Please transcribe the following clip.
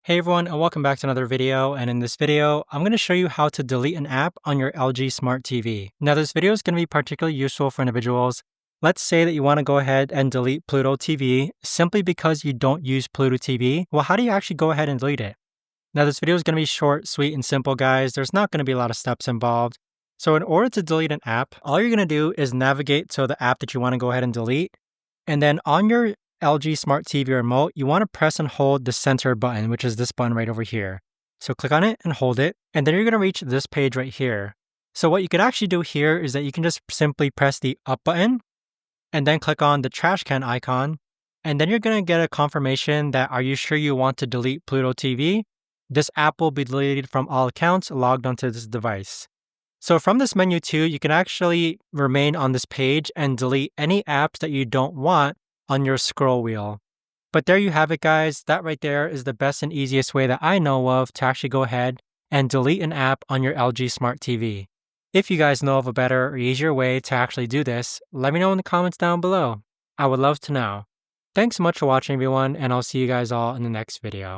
Hey everyone, and welcome back to another video. And in this video, I'm going to show you how to delete an app on your LG Smart TV. Now, this video is going to be particularly useful for individuals. Let's say that you want to go ahead and delete Pluto TV simply because you don't use Pluto TV. Well, how do you actually go ahead and delete it? Now, this video is going to be short, sweet, and simple, guys. There's not going to be a lot of steps involved. So in order to delete an app, all you're going to do is navigate to the app that you want to go ahead and delete. And then on your LG Smart TV remote, you want to press and hold the center button, which is this button right over here. So click on it and hold it, and then you're going to reach this page right here. So what you could actually do here is that you can just simply press the up button and then click on the trash can icon. And then you're going to get a confirmation that are you sure you want to delete Pluto TV? This app will be deleted from all accounts logged onto this device. So from this menu too, you can actually remain on this page and delete any apps that you don't want on your scroll wheel. But there you have it, guys. That right there is the best and easiest way that I know of to actually go ahead and delete an app on your LG Smart TV. If you guys know of a better or easier way to actually do this, let me know in the comments down below. I would love to know. Thanks so much for watching, everyone, and I'll see you guys all in the next video.